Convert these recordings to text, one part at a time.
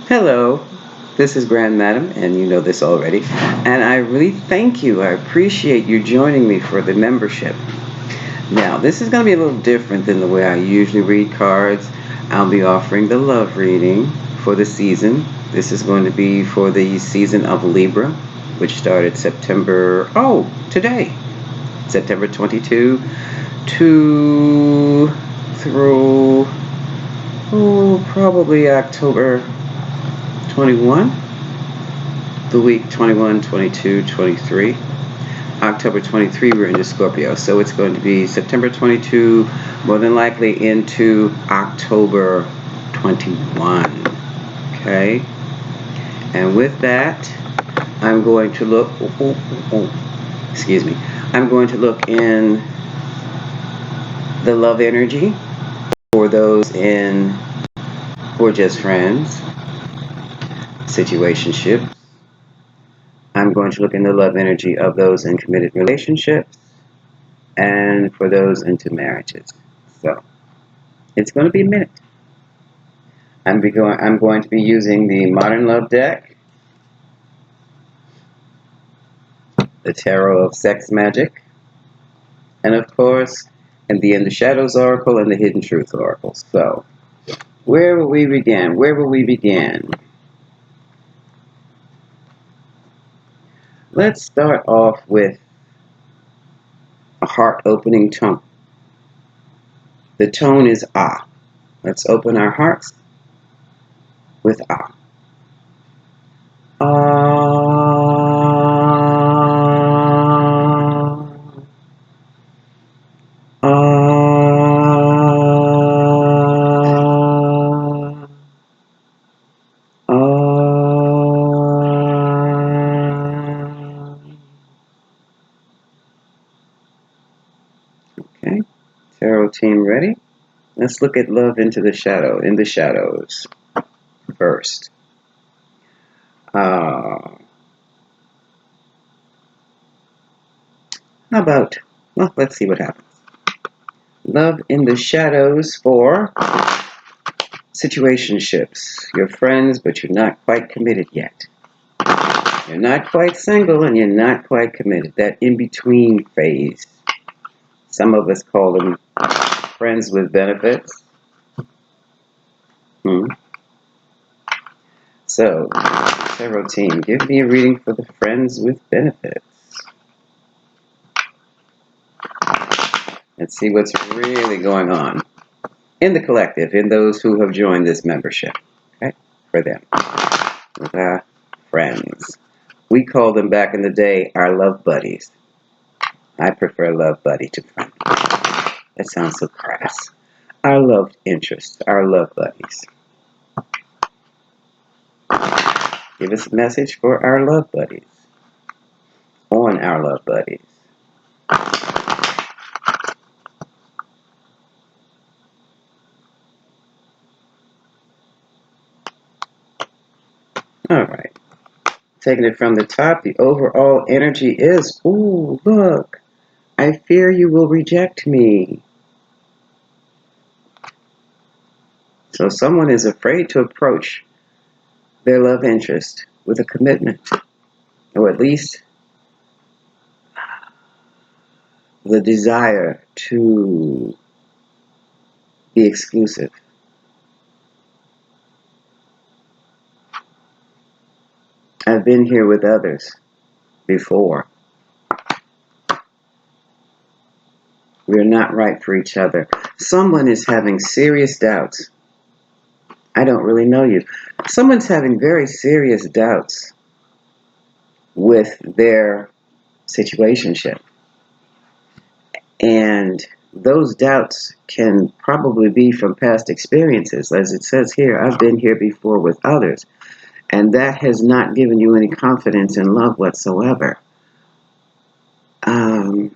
Hello, this is Grand Madam, and you know this already. And I really thank you. I appreciate you joining me for the membership. Now, this is going to be a little different than the way I usually read cards. I'll be offering the love reading for the season. This is going to be for the season of Libra, which started today, September 22 to through probably October 21, the week 21, 22, 23. October 23, we're into Scorpio. So it's going to be September 22, more than likely into October 21. Okay? And with that, I'm going to look, excuse me, I'm going to look in the love energy for those who are just friends, situationships. I'm going to look in the love energy of those in committed relationships and for those into marriages. So it's going to be a minute. I'm going to be using the Modern Love deck, the Tarot of Sex Magic, and of course, in the In the Shadows Oracle and the Hidden Truth Oracle. So where will we begin? Where will we begin? Let's start off with a heart-opening tone. The tone is Ah. Let's open our hearts with Ah. Ah. Ah. Ah. Okay. Tarot team ready? Let's look at love in the shadows first. How about, well, let's see what happens. Love in the shadows for situationships. You're friends, but you're not quite committed yet. You're not quite single, and you're not quite committed. That in-between phase. Some of us call them friends with benefits. So, Tarot team, give me a reading for the friends with benefits. Let's see what's really going on in the collective, in those who have joined this membership. Okay, for them. The friends. We called them back in the day our love buddies. I prefer love buddy to friend. That sounds so crass. Our love interests, our love buddies. Give us a message for our love buddies. On our love buddies. All right. Taking it from the top, the overall energy is, ooh, look, I fear you will reject me. So someone is afraid to approach their love interest with a commitment, or at least the desire to be exclusive. I've been here with others before. We're not right for each other. Someone is having serious doubts. I don't really know you. Someone's having very serious doubts with their situationship. And those doubts can probably be from past experiences. As it says here, I've been here before with others. And that has not given you any confidence in love whatsoever. On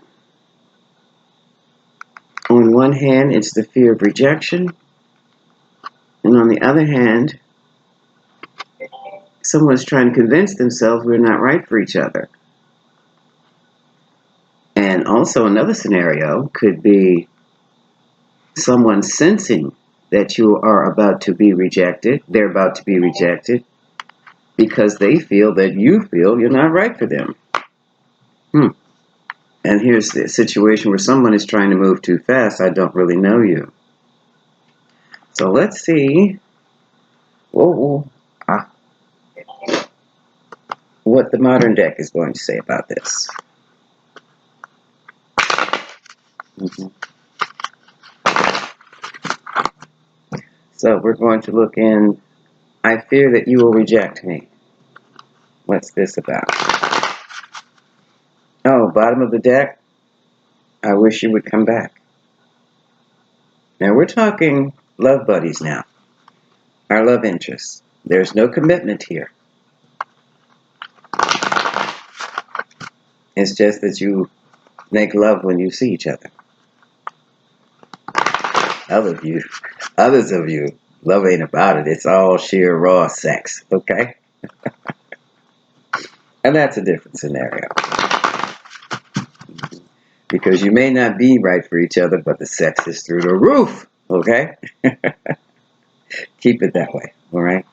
one hand, it's the fear of rejection. And on the other hand, someone's trying to convince themselves we're not right for each other. And also another scenario could be someone sensing that you are about to be rejected. They're about to be rejected because they feel that you feel you're not right for them. And here's the situation where someone is trying to move too fast. I don't really know you. So let's see what the modern deck is going to say about this. So we're going to look in, I fear that you will reject me. What's this about? Oh, bottom of the deck, I wish you would come back. Now we're talking love buddies now. Our love interests. There's no commitment here. It's just that you make love when you see each other. Others of you, love ain't about it. It's all sheer raw sex, okay? And that's a different scenario. Because you may not be right for each other, but the sex is through the roof, okay? Keep it that way, all right?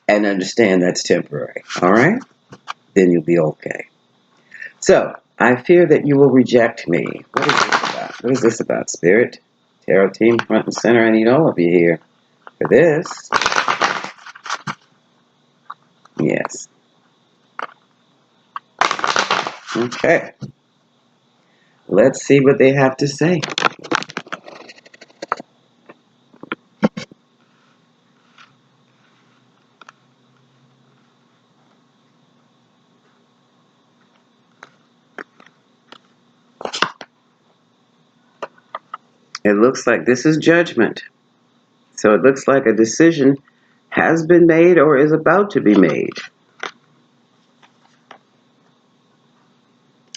And understand that's temporary, all right? Then you'll be okay. So, I fear that you will reject me. What is this about? What is this about, Spirit? Tarot team, front and center. I need all of you here for this. Yes. Okay. Let's see what they have to say. It looks like this is judgment. So it looks like a decision has been made or is about to be made.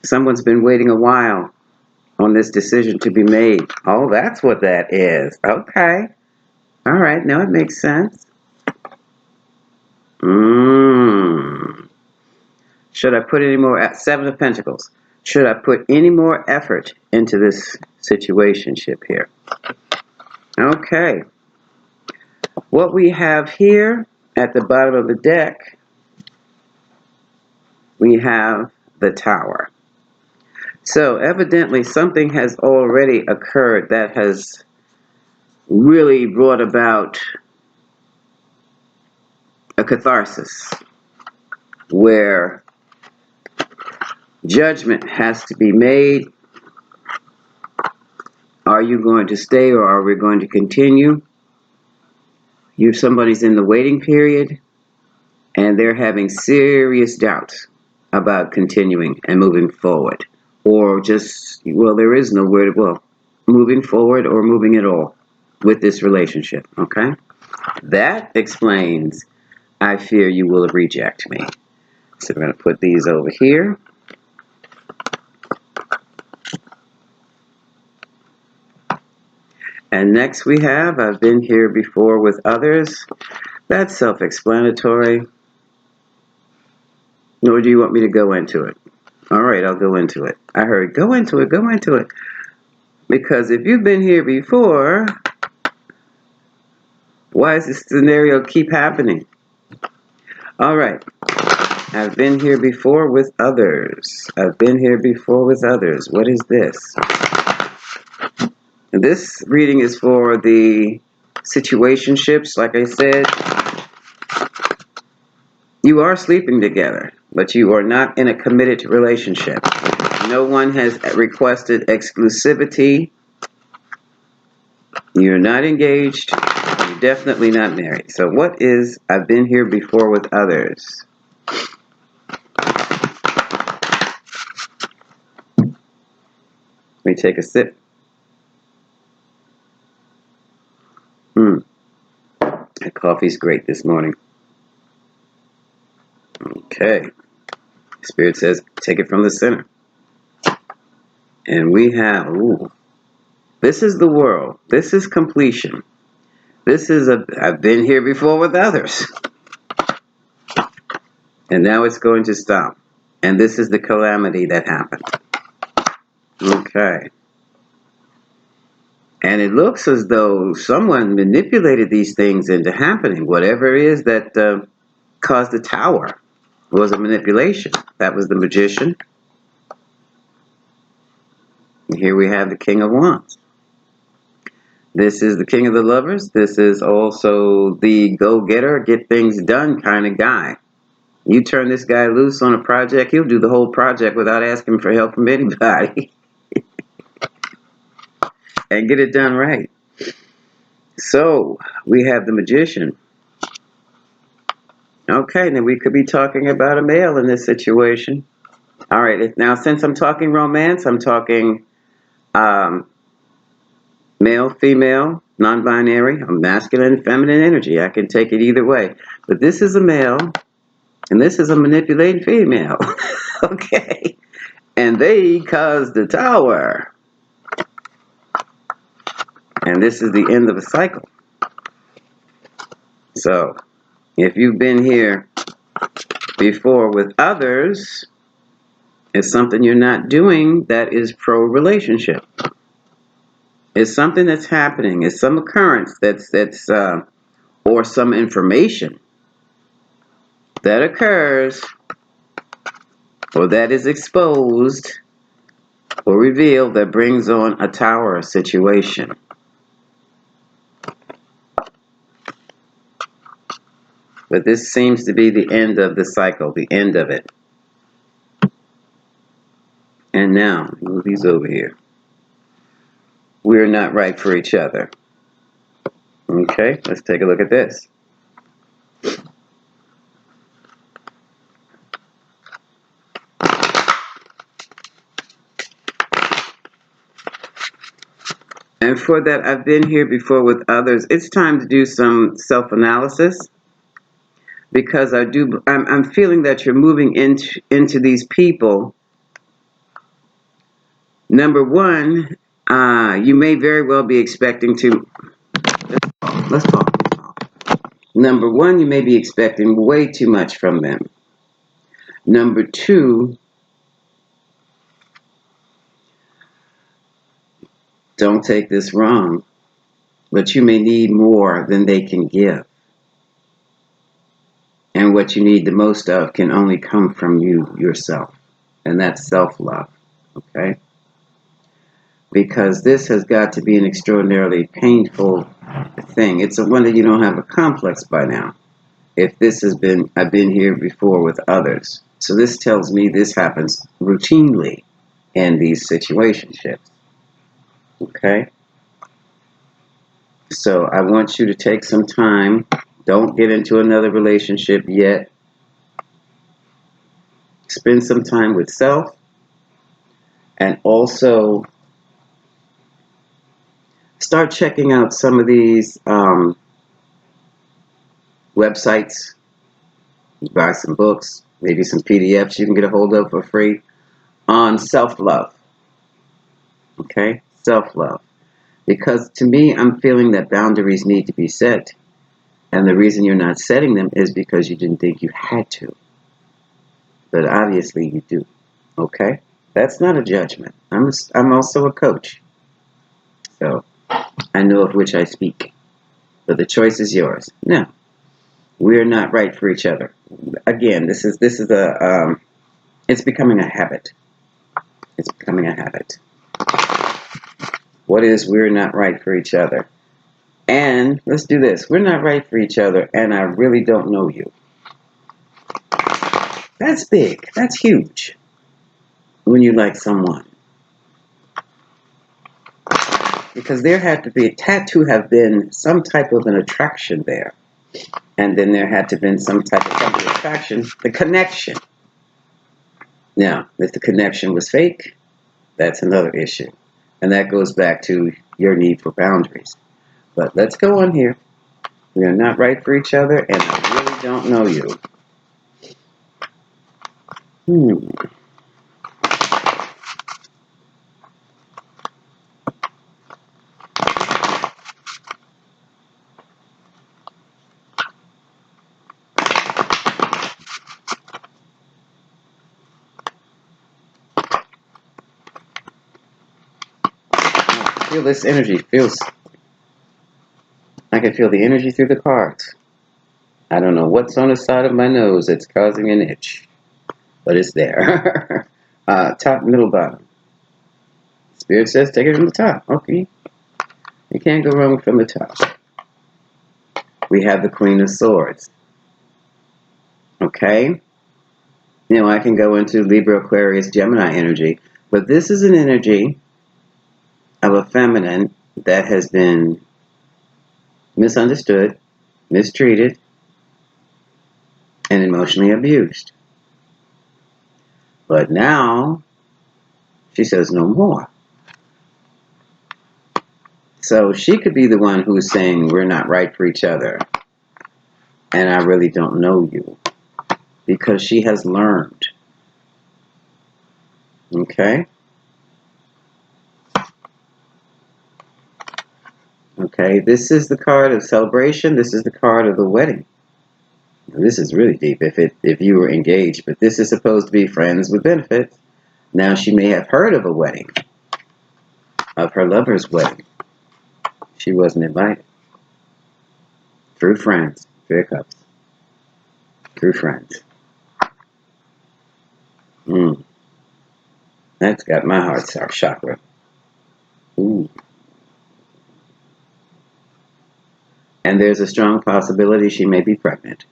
Someone's been waiting a while on this decision to be made. Oh, that's what that is. Okay. All right. Now it makes sense. Should I put any more? Seven of Pentacles. Should I put any more effort into this situationship here? Okay. What we have here at the bottom of the deck, we have the Tower. So evidently something has already occurred that has really brought about a catharsis where judgment has to be made. Are you going to stay or are we going to continue? Somebody's in the waiting period and they're having serious doubts about continuing and moving forward. Or just, well, there is no word, well, moving forward or moving at all with this relationship, okay? That explains, I fear you will reject me. So we're going to put these over here. And next we have, I've been here before with others. That's self-explanatory. Or do you want me to go into it? All right, I'll go into it. I heard, go into it, go into it. Because if you've been here before, why does this scenario keep happening? All right. I've been here before with others. I've been here before with others. What is this? And this reading is for the situationships. Like I said, you are sleeping together, but you are not in a committed relationship. No one has requested exclusivity. You're not engaged. You're definitely not married. So what is I've been here before with others? Let me take a sip. The coffee's great this morning. Okay. Spirit says, take it from the center. And we have, this is the world. This is completion. This is I've been here before with others. And now it's going to stop. And this is the calamity that happened. Okay. And it looks as though someone manipulated these things into happening. Whatever it is that caused the tower was a manipulation. That was the magician. And here we have the King of Wands. This is the King of the Lovers. This is also the go-getter, get things done kind of guy. You turn this guy loose on a project, he'll do the whole project without asking for help from anybody. And get it done right. So, we have the magician. Okay, now we could be talking about a male in this situation. All right, now since I'm talking romance, I'm talking male, female, non-binary, or masculine, feminine energy. I can take it either way. But this is a male, and this is a manipulating female. Okay? And they caused the tower. And this is the end of a cycle. So, if you've been here before with others, it's something you're not doing that is pro-relationship. It's something that's happening. It's some occurrence that's or some information that occurs or that is exposed or revealed that brings on a tower situation. But this seems to be the end of the cycle, the end of it. And now, move these over here. We're not right for each other. Okay, let's take a look at this. And for that, I've been here before with others. It's time to do some self-analysis because I'm feeling that you're moving into these people. Number one, you may very well be expecting to. Let's talk. Number one, you may be expecting way too much from them. Number two, don't take this wrong, but you may need more than they can give. And what you need the most of can only come from you yourself. And that's self-love. Okay? Because this has got to be an extraordinarily painful thing. It's a wonder you don't have a complex by now. If this has been, I've been here before with others. So this tells me this happens routinely in these situationships. Okay? So I want you to take some time. Don't get into another relationship yet. Spend some time with self. And also start checking out some of these websites. Buy some books, maybe some PDFs you can get a hold of for free on self-love. Okay? Self-love. Because to me, I'm feeling that boundaries need to be set. And the reason you're not setting them is because you didn't think you had to. But obviously you do. Okay? That's not a judgment. I'm also a coach. So I know of which I speak. But the choice is yours. Now, we're not right for each other. Again, this is it's becoming a habit. It's becoming a habit. What is we're not right for each other? And let's do this. We're not right for each other, and I really don't know you. That's big. That's huge. When you like someone. Because there had to have been some type of an attraction there. And then there had to have been some type of attraction, the connection. Now, if the connection was fake, that's another issue. And that goes back to your need for boundaries. But let's go on here. We are not right for each other, and I really don't know you. feel this energy. I can feel the energy through the cards. I don't know what's on the side of my nose that's causing an itch, but it's there. Top, middle, bottom. Spirit says take it from the top. Okay. You can't go wrong from the top. We have the Queen of Swords. Okay? Now I can go into Libra, Aquarius, Gemini energy, but this is an energy of a feminine that has been misunderstood, mistreated, and emotionally abused. But now, she says no more. So she could be the one who's saying we're not right for each other. And I really don't know you. Because she has learned. Okay? Okay, this is the card of celebration. This is the card of the wedding. This is really deep if you were engaged, but this is supposed to be friends with benefits. Now she may have heard of a wedding, of her lover's wedding. She wasn't invited. Through friends, Three of Cups. Through friends. That's got my heart chakra. Ooh. And there's a strong possibility she may be pregnant.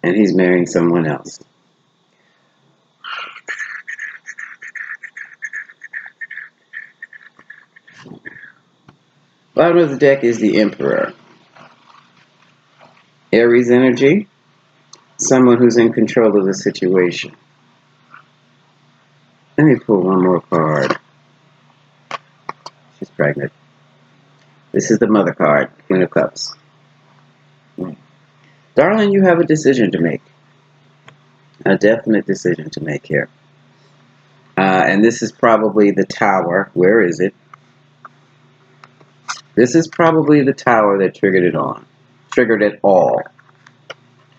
And he's marrying someone else. Bottom of the deck is the Emperor. Aries energy. Someone who's in control of the situation. Let me pull one more card. She's pregnant. This is the Mother card, Queen of Cups. Darling, you have a decision to make. A definite decision to make here. And this is probably the Tower. Where is it? This is probably the Tower that triggered it on. Triggered it all.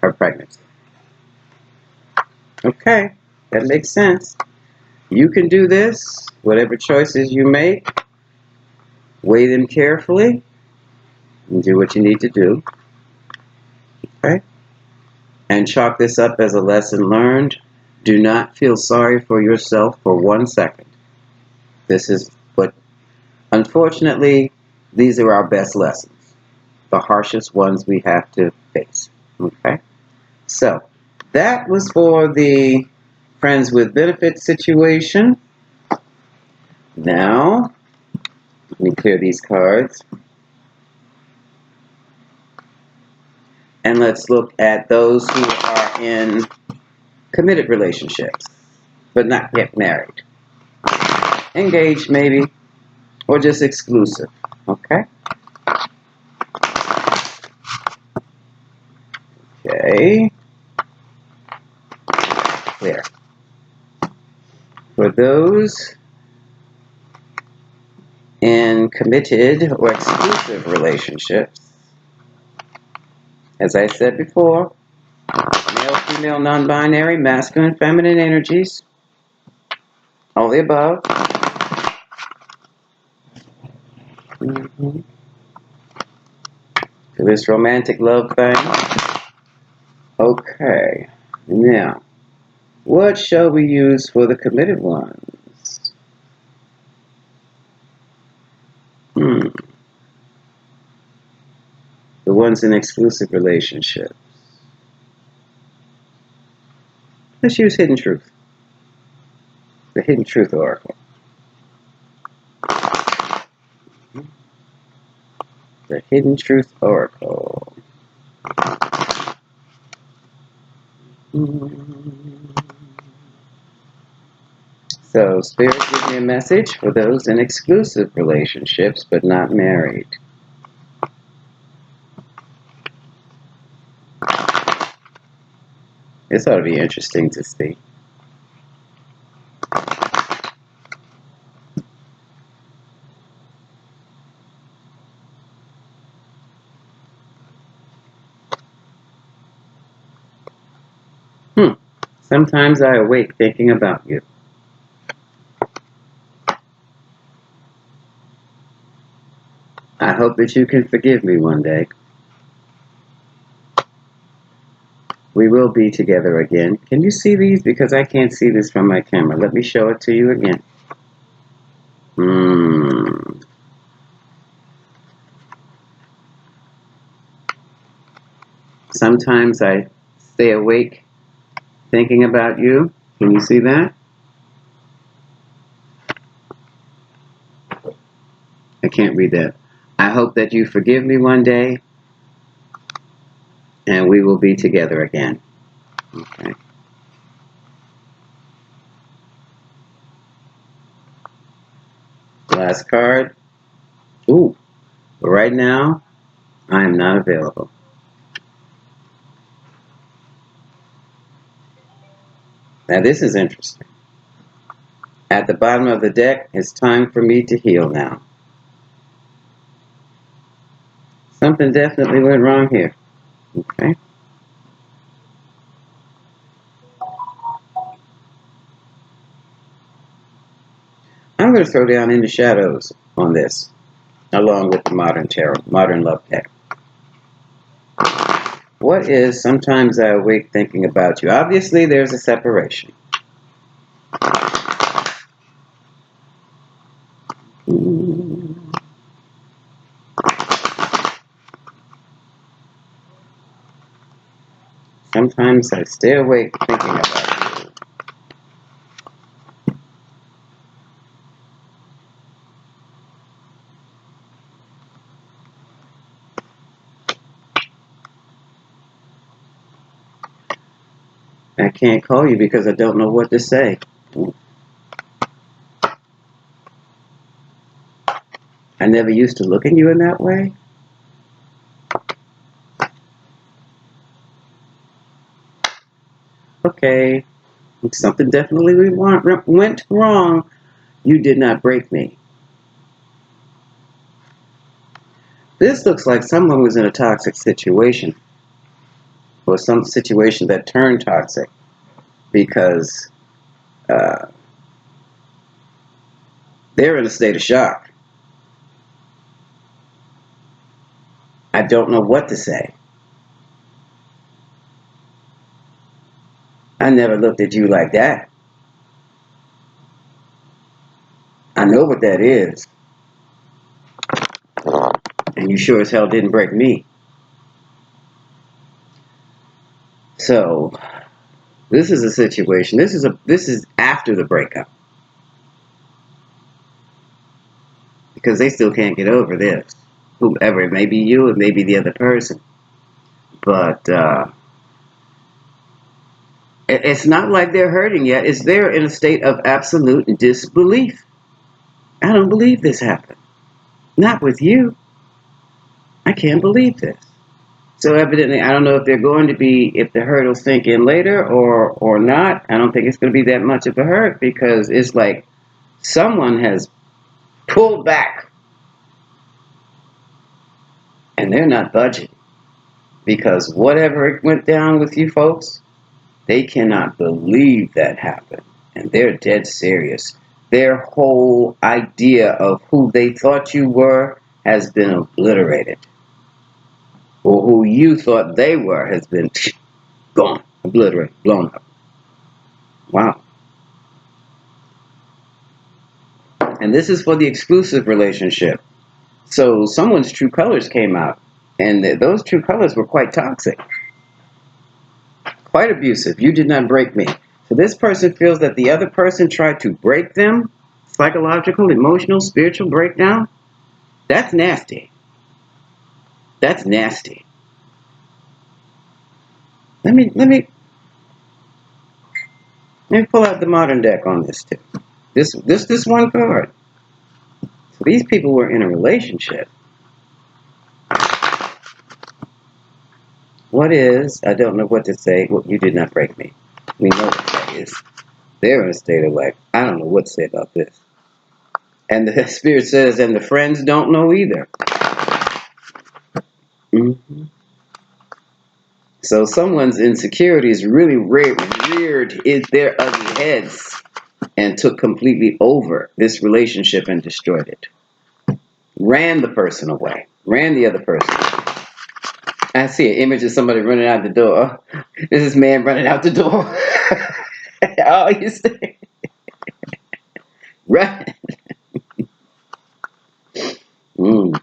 Her pregnancy. Okay, that makes sense. You can do this. Whatever choices you make, weigh them carefully and do what you need to do. Okay? And chalk this up as a lesson learned. Do not feel sorry for yourself for 1 second. This is what, unfortunately, these are our best lessons. The harshest ones we have to face. Okay? So, that was for the friends with benefits situation. Now, let me clear these cards. And let's look at those who are in committed relationships, but not yet married. Engaged, maybe, or just exclusive. Okay? Okay. Clear. For those in committed or exclusive relationships, as I said before, male, female, non-binary, masculine, feminine energies, all the above. For this romantic love thing. Okay. Now, what shall we use for the committed ones? The ones in exclusive relationships. Let's use Hidden Truth. The Hidden Truth Oracle. The Hidden Truth Oracle. So, Spirit gives me a message for those in exclusive relationships but not married. This ought to be interesting to see. Sometimes I awake thinking about you. I hope that you can forgive me one day. We will be together again. Can you see these? Because I can't see this from my camera. Let me show it to you again. Sometimes I stay awake thinking about you. Can you see that? I can't read that. I hope that you forgive me one day and we will be together again. Okay. Last card. Ooh. Right now, I am not available. Now this is interesting. At the bottom of the deck, it's time for me to heal now. Something definitely went wrong here. Okay. I'm going to throw down In the Shadows on this, along with the Modern Tarot, Modern Love deck. What is Sometimes I Awake Thinking About You? Obviously, there's a separation. Sometimes I stay awake thinking about you. I can't call you because I don't know what to say. I never used to look at you in that way. Okay, something definitely went wrong. You did not break me. This looks like someone was in a toxic situation, or some situation that turned toxic because they're in a state of shock. I don't know what to say. I never looked at you like that. I know what that is. And you sure as hell didn't break me. So, this is a situation. This is after the breakup. Because they still can't get over this. Whoever, it may be you, it may be the other person. But it's not like they're hurting yet. It's they're in a state of absolute disbelief. I don't believe this happened. Not with you. I can't believe this. So evidently, I don't know if they're going to be, if the hurt will sink in later or not. I don't think it's going to be that much of a hurt because it's like someone has pulled back and they're not budging. Because whatever went down with you folks, they cannot believe that happened. And they're dead serious. Their whole idea of who they thought you were has been obliterated. Or who you thought they were has been gone, obliterated, blown up. Wow. And this is for the exclusive relationship. So someone's true colors came out. And those true colors were quite toxic. Quite abusive. You did not break me. So this person feels that the other person tried to break them. Psychological, emotional, spiritual breakdown. That's nasty. That's nasty. Let me pull out the modern deck on this too. This one card. So these people were in a relationship. What is, I don't know what to say. Well, you did not break me. We know what that is. They're in a state of like, I don't know what to say about this. And the spirit says, and the friends don't know either. Mm-hmm. So someone's insecurities really reared their ugly heads and took completely over this relationship and destroyed it. ran the person away, ran the other person. I see an image of somebody running out the door. This is man running out the door. Oh, you see? Right. Mm.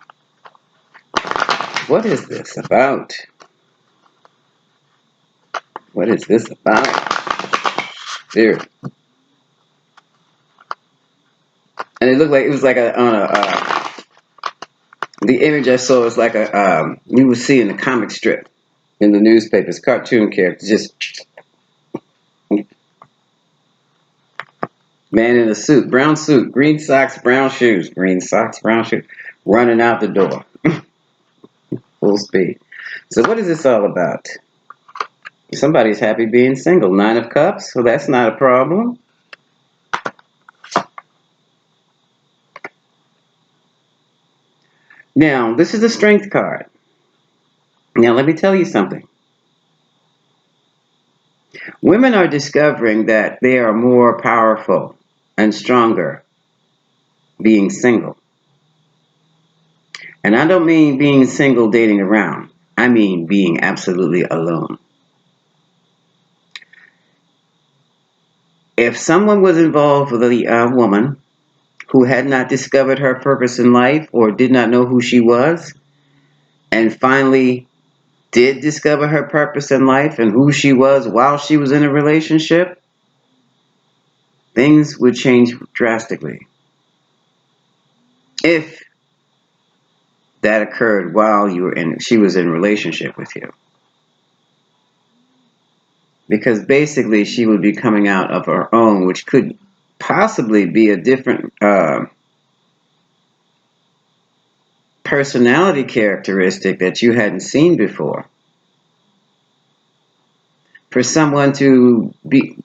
What is this about? What is this about? There. And it looked like it was like the image I saw was like you would see in a comic strip in the newspapers, cartoon characters, just man in a suit, brown suit, green socks, brown shoes, running out the door, full speed. So what is this all about? Somebody's happy being single. 9 of Cups, so that's not a problem. Now, this is the Strength card. Now, let me tell you something. Women are discovering that they are more powerful and stronger being single. And I don't mean being single dating around. I mean being absolutely alone. If someone was involved with a woman who had not discovered her purpose in life or did not know who she was, and finally did discover her purpose in life and who she was while she was in a relationship, things would change drastically. If that occurred while she was in a relationship with you. Because basically she would be coming out of her own, which could possibly be a different personality characteristic that you hadn't seen before. For someone to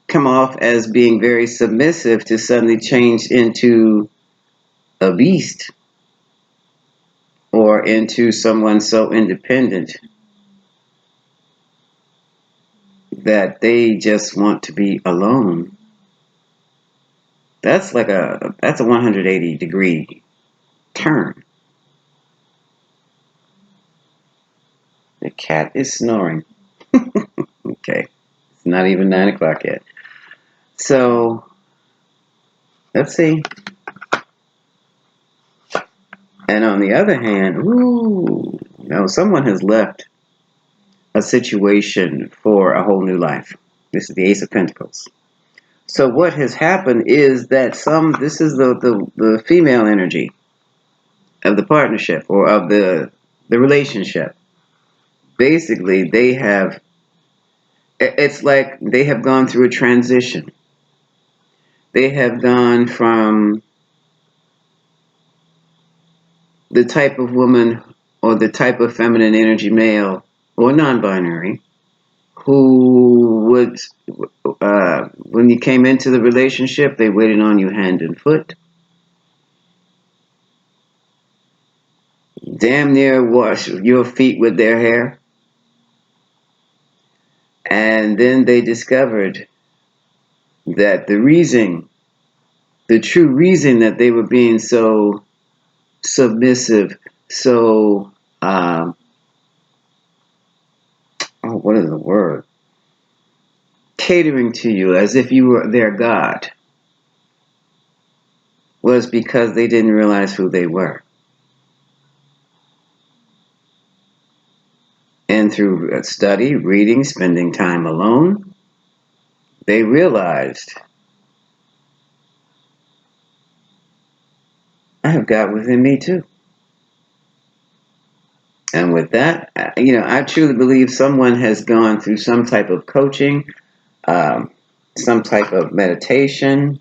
come off as being very submissive to suddenly change into a beast or into someone so independent that they just want to be alone. That's a 180-degree turn. The cat is snoring. Okay. It's not even 9 o'clock yet. So, let's see. And on the other hand, someone has left a situation for a whole new life. This is the Ace of Pentacles. So what has happened is that this is the female energy of the partnership or of the relationship. Basically, it's like they have gone through a transition. They have gone from the type of woman or the type of feminine energy male or non-binary who would, when you came into the relationship, they waited on you hand and foot, damn near wash your feet with their hair, and then they discovered that the true reason that they were being so submissive, so what is the word? Catering to you as if you were their God, was because they didn't realize who they were. And through study, reading, spending time alone, they realized, I have God within me too. And with that, I truly believe someone has gone through some type of coaching, some type of meditation.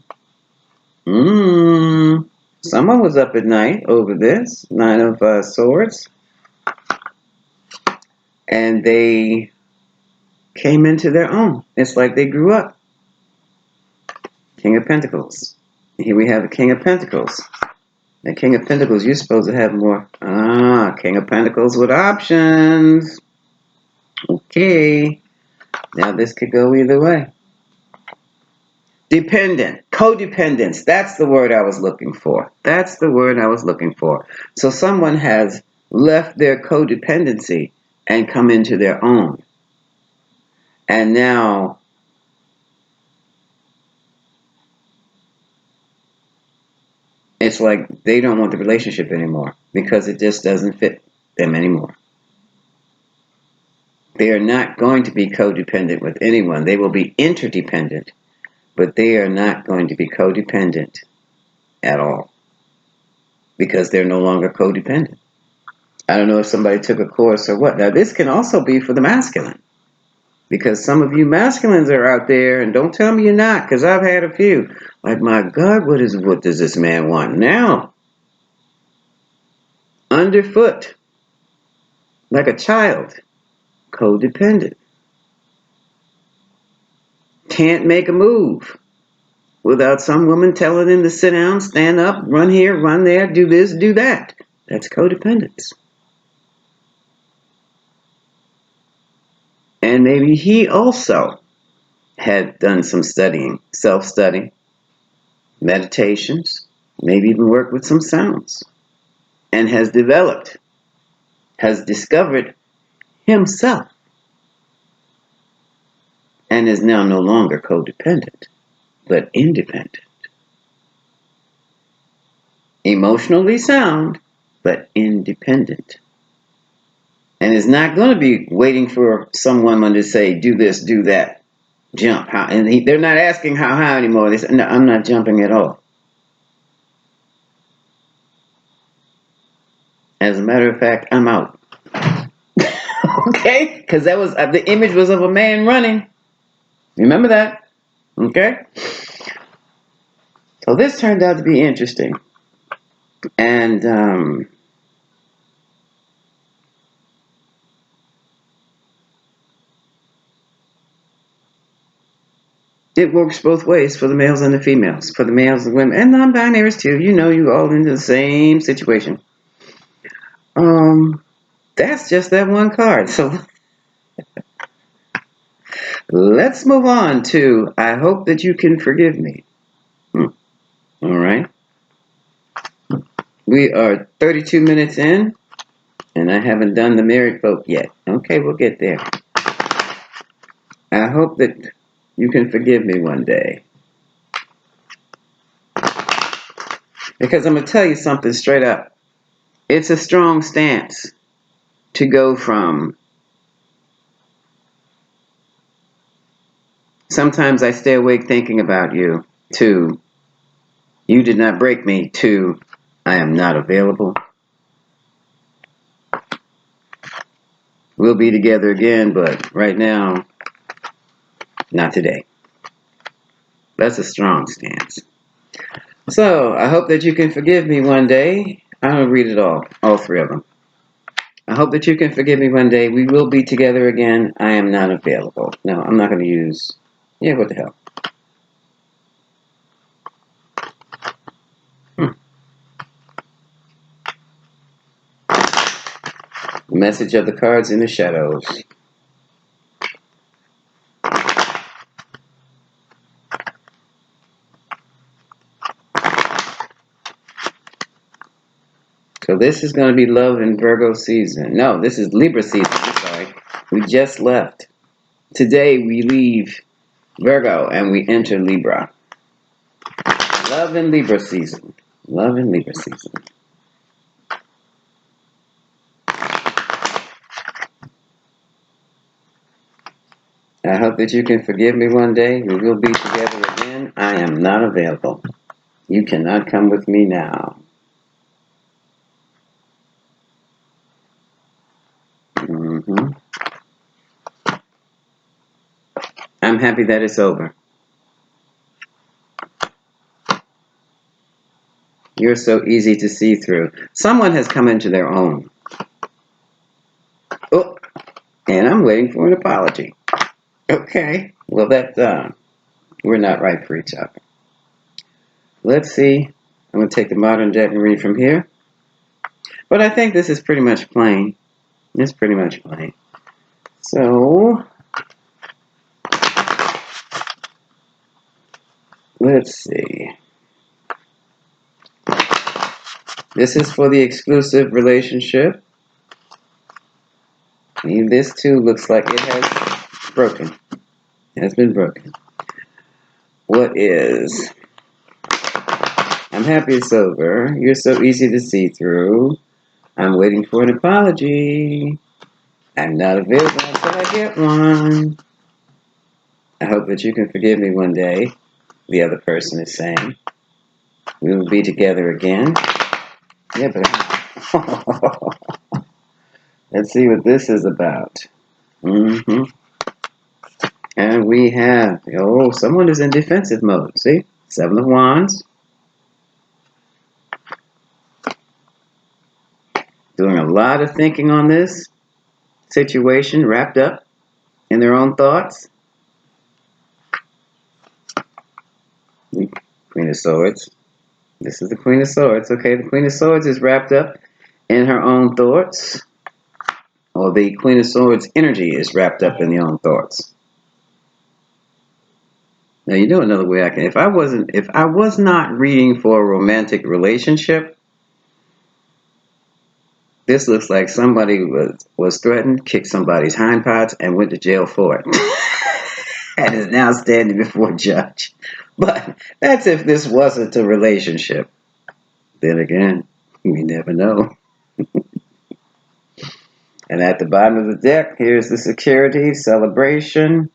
Someone was up at night over this 9 of Swords, and they came into their own. It's like they grew up. King of Pentacles. Here we have the King of Pentacles. The King of Pentacles, you're supposed to have more. King of Pentacles with options. Okay. Now this could go either way. Dependent, codependence. That's the word I was looking for. That's the word I was looking for. So someone has left their codependency and come into their own. And now it's like they don't want the relationship anymore because it just doesn't fit them anymore. They are not going to be codependent with anyone. They will be interdependent, but they are not going to be codependent at all because they're no longer codependent. I don't know if somebody took a course or what. Now, this can also be for the masculine because some of you masculines are out there, and don't tell me you're not because I've had a few. Like, my God, what does this man want now? Underfoot, like a child, codependent. Can't make a move without some woman telling him to sit down, stand up, run here, run there, do this, do that. That's codependence. And maybe he also had done some studying, self-study, meditations, maybe even worked with some sounds, and has discovered himself, and is now no longer codependent, but independent. Emotionally sound, but independent. And is not going to be waiting for someone to say, do this, do that, jump. They're not asking how high anymore. They say, no, I'm not jumping at all. As a matter of fact, I'm out. Okay? Because that was the image was of a man running. Remember that? Okay? So this turned out to be interesting. And it works both ways for the males and the females, for the males and women, and non-binaries too. You know, you all into the same situation. That's just that one card. So let's move on to I hope that you can forgive me. All right. We are 32 minutes in, and I haven't done the married folk yet. Okay, we'll get there. I hope that you can forgive me one day. Because I'm going to tell you something straight up. It's a strong stance to go from sometimes I stay awake thinking about you to you did not break me to I am not available. We'll be together again, but right now, not today. That's a strong stance. So, I hope that you can forgive me one day. I'll read it all three of them. I hope that you can forgive me one day. We will be together again. I am not available. No, I'm not going to use... Yeah, what the hell? Message of the cards in the shadows. So this is going to be love in Virgo season. No, this is Libra season. I'm sorry. We just left. Today we leave Virgo and we enter Libra. Love in Libra season. Love in Libra season. I hope that you can forgive me one day. We will be together again. I am not available. You cannot come with me now. I'm happy that it's over. You're so easy to see through. Someone has come into their own. Oh, and I'm waiting for an apology. Okay, well we're not right for each other. Let's see. I'm going to take the modern deck and read from here. But I think this is pretty much plain. It's pretty much plain. So, Let's see. This is for the exclusive relationship. And this too looks like it has broken. It has been broken. What is? I'm happy it's over. You're so easy to see through. I'm waiting for an apology. I'm not available until I get one. I hope that you can forgive me one day, the other person is saying. We will be together again. Yeah, but let's see what this is about. And we have, someone is in defensive mode. See? 7 of Wands. Doing a lot of thinking on this situation, wrapped up in their own thoughts. Queen of Swords. This is the Queen of Swords. Okay, the Queen of Swords is wrapped up in her own thoughts. Or the Queen of Swords energy is wrapped up in their own thoughts. Now you know another way I can. If I was not reading for a romantic relationship, this looks like somebody was threatened, kicked somebody's hindparts, and went to jail for it, and is now standing before a judge. But that's if this wasn't a relationship. Then again, we never know. And at the bottom of the deck, here's the security, celebration,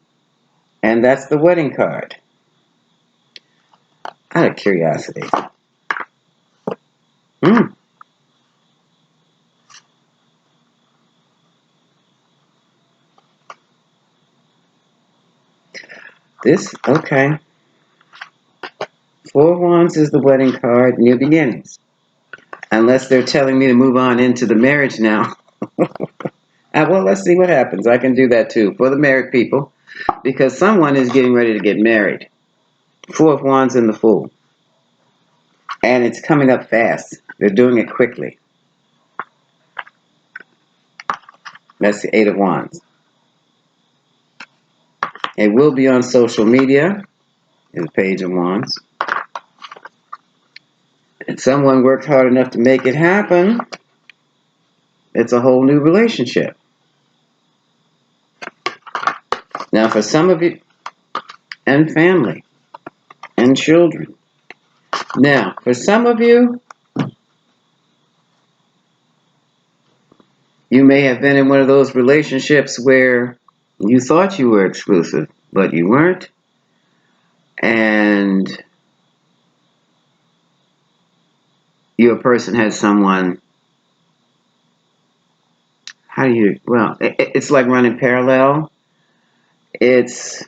and that's the wedding card. Out of curiosity. Okay. 4 of Wands is the wedding card, new beginnings. Unless they're telling me to move on into the marriage now. Well, let's see what happens. I can do that too for the married people. Because someone is getting ready to get married. 4 of Wands and the Fool. And it's coming up fast. They're doing it quickly. That's the 8 of Wands. It will be on social media. Is the Page of Wands. And someone worked hard enough to make it happen. It's a whole new relationship. Now, for some of you, and family, and children. Now, for some of you, you may have been in one of those relationships where you thought you were exclusive, but you weren't. And your person had someone. It's like running parallel. It's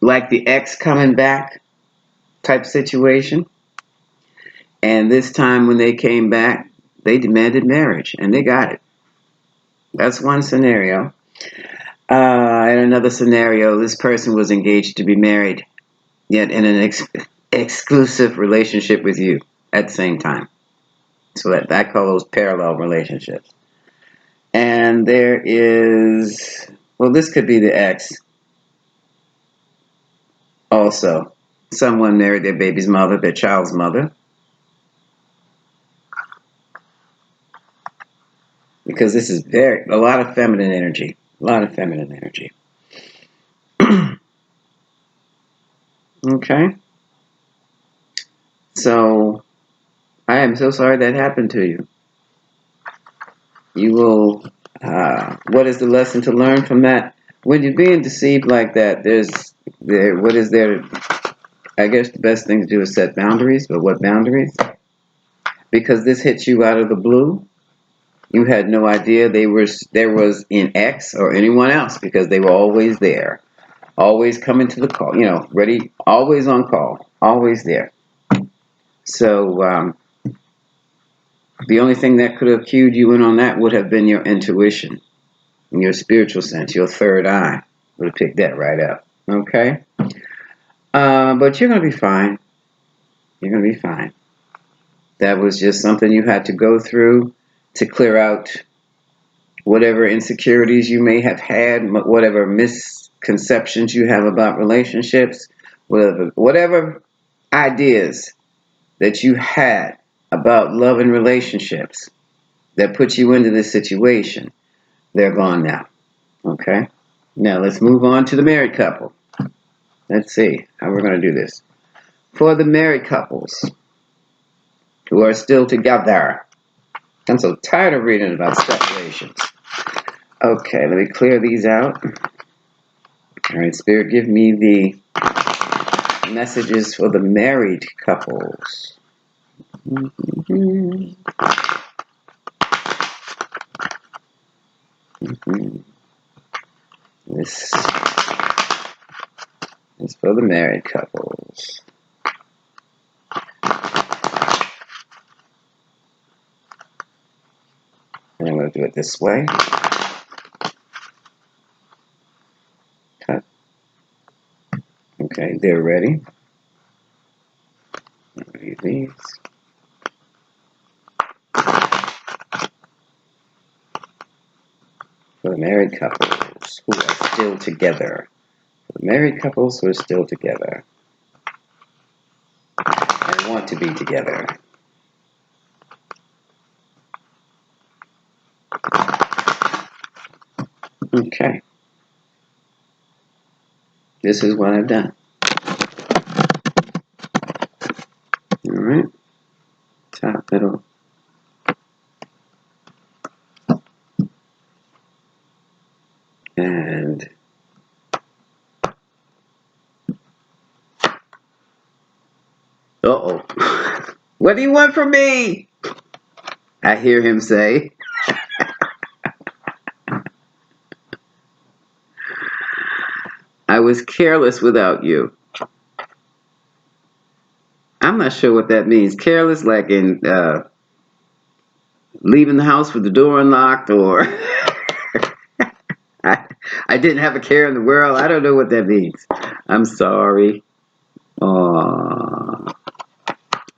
like the ex coming back type situation. And this time when they came back, they demanded marriage, and they got it. That's one scenario. In another scenario, this person was engaged to be married, yet in an exclusive relationship with you at the same time. So that I call those parallel relationships. And there is, this could be the ex. Also, someone married their baby's mother, their child's mother. Because this is a lot of feminine energy. A lot of feminine energy. Okay. So, I am so sorry that happened to you. You will, what is the lesson to learn from that? When you're being deceived like that, I guess the best thing to do is set boundaries, but what boundaries? Because this hits you out of the blue. You had no idea there was an ex or anyone else because they were always there. Always coming to the call, ready, always on call, always there. So the only thing that could have cued you in on that would have been your intuition, your spiritual sense, your third eye would have picked that right up. Okay? But you're going to be fine. You're going to be fine. That was just something you had to go through to clear out whatever insecurities you may have had, whatever misconceptions you have about relationships, whatever ideas that you had about love and relationships that put you into this situation, they're gone now. Okay? Now let's move on to the married couple. Let's see how we're going to do this. For the married couples who are still together, I'm so tired of reading about speculations. Okay, let me clear these out. All right, Spirit, give me the messages for the married couples. Mm-hmm. Mm-hmm. This is for the married couples. And I'm going to do it this way. Cut. Okay, they're ready. Read these. For the married couples who are still together. For the married couples who are still together. And want to be together. Okay. This is what I've done. Alright. Top, middle. And uh-oh. What do you want from me? I hear him say. I was careless without you. I'm not sure what that means. Careless like in leaving the house with the door unlocked, or I didn't have a care in the world. I don't know what that means. I'm sorry. Aww.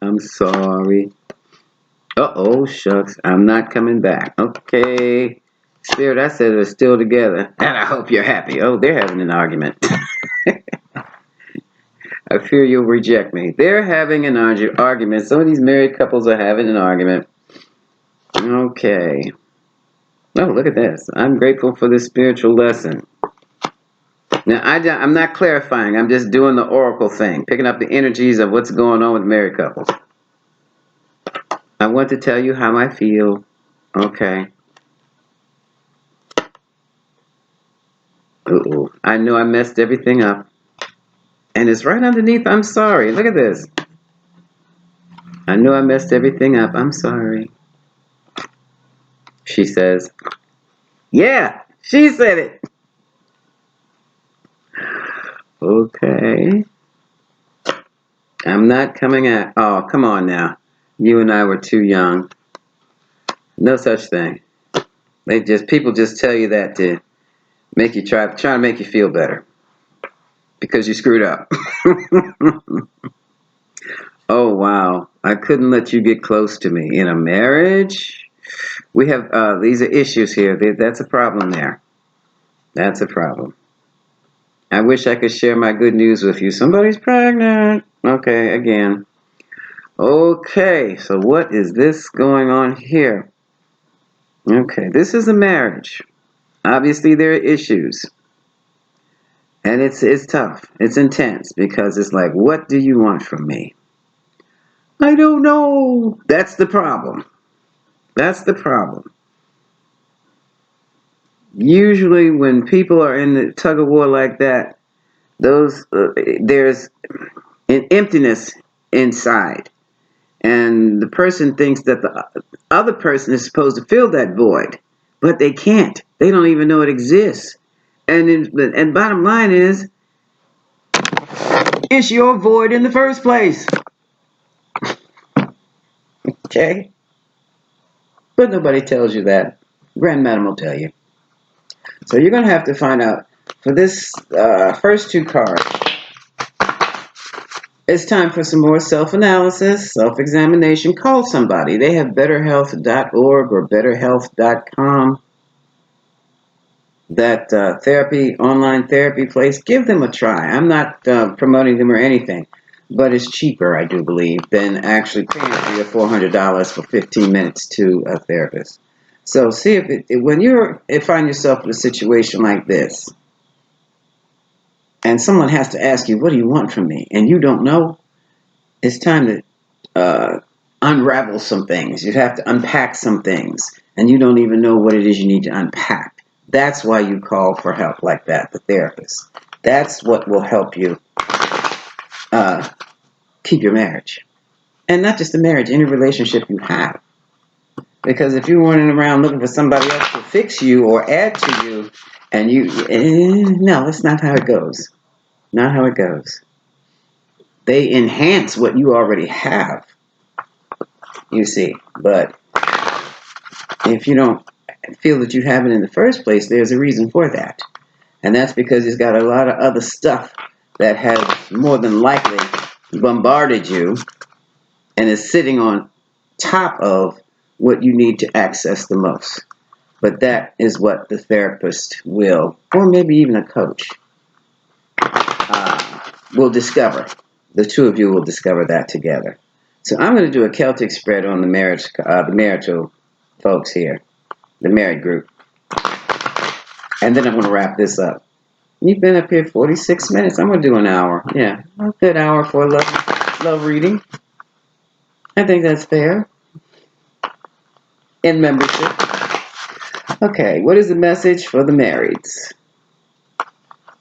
I'm sorry. Uh-oh, shucks. I'm not coming back. Okay. Spirit, I said they're still together. And I hope you're happy. Oh, they're having an argument. I fear you'll reject me. They're having an argument. Some of these married couples are having an argument. Okay. Oh, look at this. I'm grateful for this spiritual lesson. Now, I'm not clarifying. I'm just doing the oracle thing, picking up the energies of what's going on with married couples. I want to tell you how I feel. Okay. Uh-oh. I know I messed everything up. And it's right underneath, I'm sorry. Look at this. I know I messed everything up. I'm sorry. She says, yeah, she said it. Okay. I'm not coming at, oh, come on now. You and I were too young. No such thing. People just tell you that to make you try to make you feel better. Because you screwed up. Oh, wow. I couldn't let you get close to me. In a marriage, we have, these are issues here. That's a problem there. That's a problem. I wish I could share my good news with you. Somebody's pregnant. Okay, again. Okay, so what is this going on here? Okay, this is a marriage. Obviously, there are issues. And it's tough. It's intense because it's like, what do you want from me? I don't know. That's the problem. That's the problem. Usually when people are in the tug of war like that, there's an emptiness inside. And the person thinks that the other person is supposed to fill that void, but they can't. They don't even know it exists. And bottom line is, it's your void in the first place. Okay? But nobody tells you that. Grand Madam will tell you. So you're going to have to find out for this first two cards. It's time for some more self-analysis, self-examination. Call somebody. They have betterhealth.org or betterhealth.com. That online therapy place. Give them a try. I'm not promoting them or anything. but it's cheaper, I do believe, than actually paying $300 or $400 for 15 minutes to a therapist. So see if when you find yourself in a situation like this, and someone has to ask you, "What do you want from me?" and you don't know, it's time to unravel some things. You have to unpack some things, and you don't even know what it is you need to unpack. That's why you call for help like that, the therapist. That's what will help you keep your marriage. And not just the marriage, any relationship you have. Because if you're running around looking for somebody else to fix you or add to you, and no, that's not how it goes. Not how it goes. They enhance what you already have, you see. But if you don't feel that you have it in the first place, there's a reason for that. And that's because he's got a lot of other stuff that has more than likely bombarded you and is sitting on top of what you need to access the most. But that is what the therapist will, or maybe even a coach, will discover. The two of you will discover that together. So I'm going to do a Celtic spread on the marital folks here, the married group. And then I'm going to wrap this up. You've been up here 46 minutes. I'm going to do an hour. Yeah, a good hour for a love reading. I think that's fair. In membership. Okay, what is the message for the marrieds?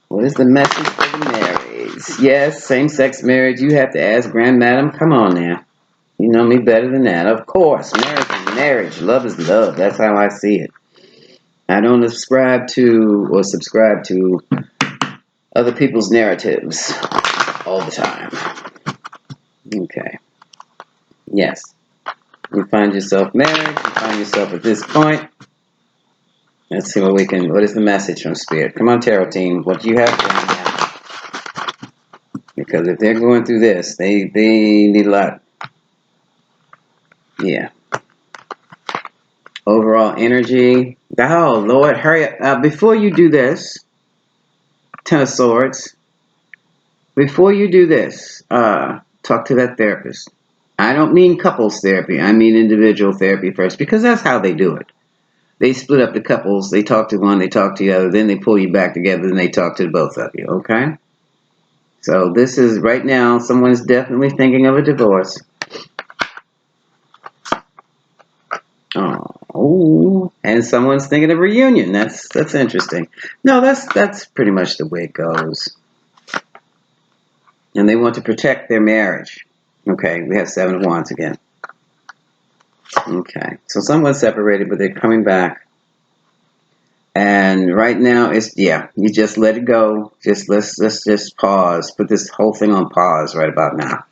What is the message for the marrieds? Yes, same-sex marriage. You have to ask Grandmadam. Come on now. You know me better than that. Of course, marriage is marriage. Love is love. That's how I see it. I don't subscribe to other people's narratives all the time. Okay. Yes. You find yourself married. You find yourself at this point. Let's see what is the message from Spirit? Come on, Tarot team. What do you have for them now? Because if they're going through this, they need a lot. Yeah. Overall energy. Oh, Lord, hurry up. Before you do this, Ten of Swords, before you do this, talk to that therapist. I don't mean couples therapy. I mean individual therapy first, because that's how they do it. They split up the couples. They talk to one, they talk to the other, then they pull you back together, and they talk to both of you, okay? So this is, right now, someone's definitely thinking of a divorce. Oh, and someone's thinking of reunion. That's interesting. No, that's pretty much the way it goes. And they want to protect their marriage. Okay, we have Seven of Wands again. Okay, so someone's separated, but they're coming back. And right now, you just let it go. Let's just pause. Put this whole thing on pause right about now.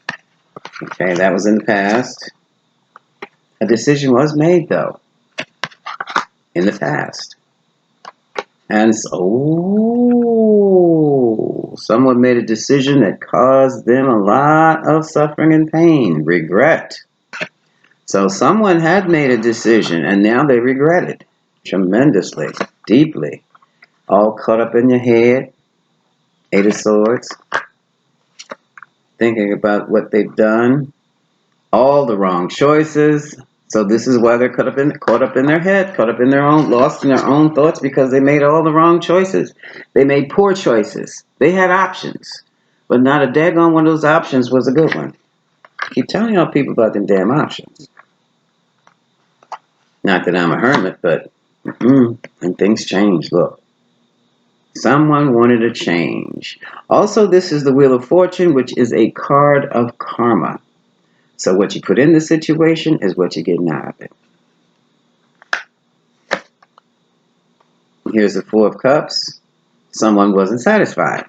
Okay, that was in the past. A decision was made, though, in the past. And someone made a decision that caused them a lot of suffering and pain, regret. So someone had made a decision, and now they regret it tremendously, deeply. All caught up in your head, Eight of Swords, thinking about what they've done, all the wrong choices. So this is why they're caught up in their head, caught up in their own, lost in their own thoughts, because they made all the wrong choices. They made poor choices. They had options, but not a daggone one of those options was a good one. I keep telling y'all people about them damn options. Not that I'm a hermit, but and things change. Look, someone wanted a change. Also, this is the Wheel of Fortune, which is a card of karma. So what you put in the situation is what you're getting out of it. Here's the Four of Cups. Someone wasn't satisfied.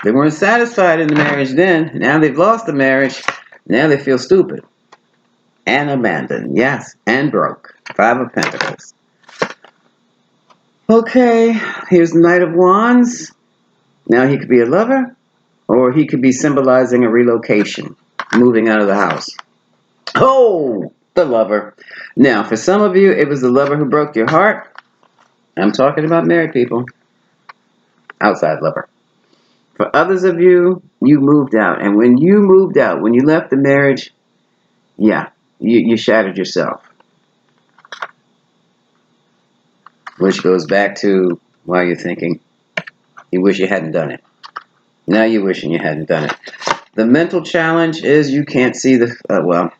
They weren't satisfied in the marriage then. Now they've lost the marriage. Now they feel stupid. And abandoned. Yes. And broke. Five of Pentacles. Okay. Here's the Knight of Wands. Now he could be a lover, or he could be symbolizing a relocation. Moving out of the house. Oh! The lover. Now, for some of you, it was the lover who broke your heart. I'm talking about married people. Outside lover. For others of you, you moved out. And when you moved out, when you left the marriage, yeah, you shattered yourself. Which goes back to why you're thinking you wish you hadn't done it. Now you're wishing you hadn't done it. The mental challenge is you can't see the,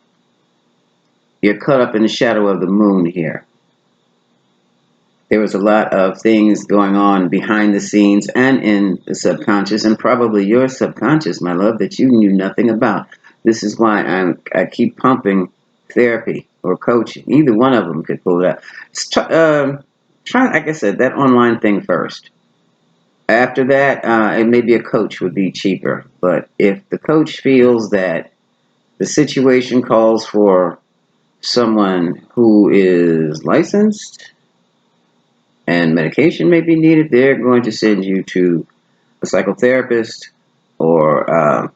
you're caught up in the shadow of the moon here. There was a lot of things going on behind the scenes and in the subconscious, and probably your subconscious, my love, that you knew nothing about. This is why I keep pumping therapy or coaching. Either one of them could pull it out. Try, like I said, that online thing first. After that, it maybe a coach would be cheaper. But if the coach feels that the situation calls for someone who is licensed and medication may be needed, they're going to send you to a psychotherapist or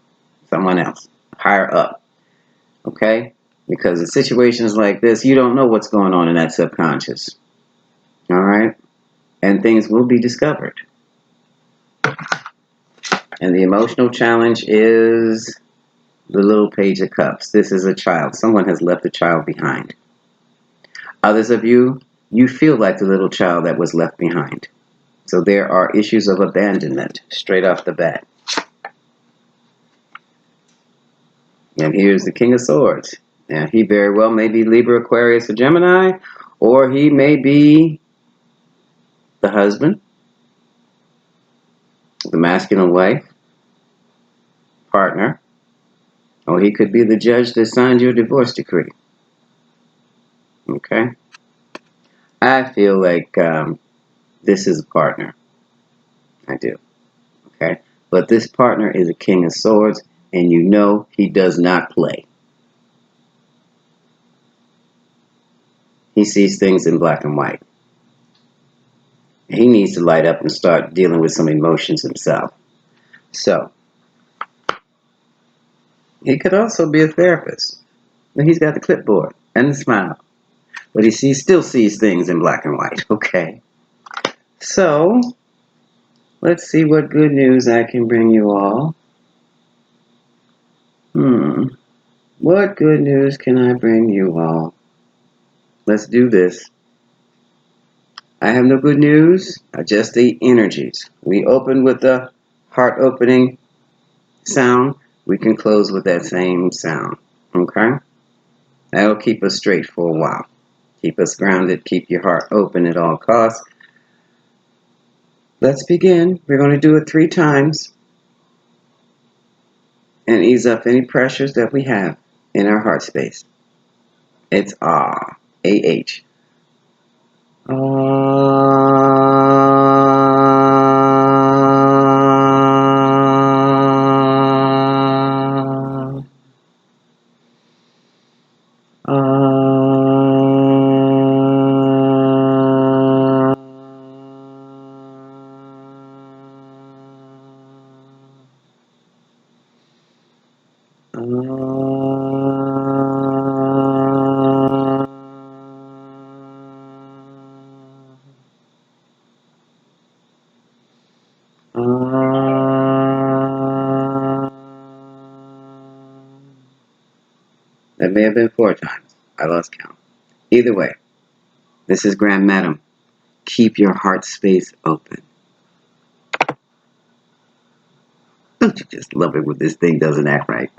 someone else higher up. Okay? Because in situations like this, you don't know what's going on in that subconscious. All right? And things will be discovered. And the emotional challenge is the little page of cups. This is a child. Someone has left a child behind. Others of you, you feel like the little child that was left behind. So there are issues of abandonment straight off the bat. And here's the King of Swords. Now, he very well may be Libra, Aquarius, or Gemini, or he may be the husband, the masculine wife, partner, or he could be the judge that signed your divorce decree. Okay? I feel like this is a partner. I do. Okay? But this partner is a King of Swords, and you know he does not play. He sees things in black and white. He needs to light up and start dealing with some emotions himself. So, he could also be a therapist. But he's got the clipboard and the smile. But he still sees things in black and white. Okay? So, let's see what good news I can bring you all. What good news can I bring you all? Let's do this. I have no good news, just the energies. We open with the heart opening sound. We can close with that same sound. Okay? That'll keep us straight for a while. Keep us grounded. Keep your heart open at all costs. Let's begin. We're going to do it 3 times and ease up any pressures that we have in our heart space. It's Ah. A-H. That may have been 4 times. I lost count. Either way, this is Grand Madam. Keep your heart space open. Don't you just love it when this thing doesn't act right?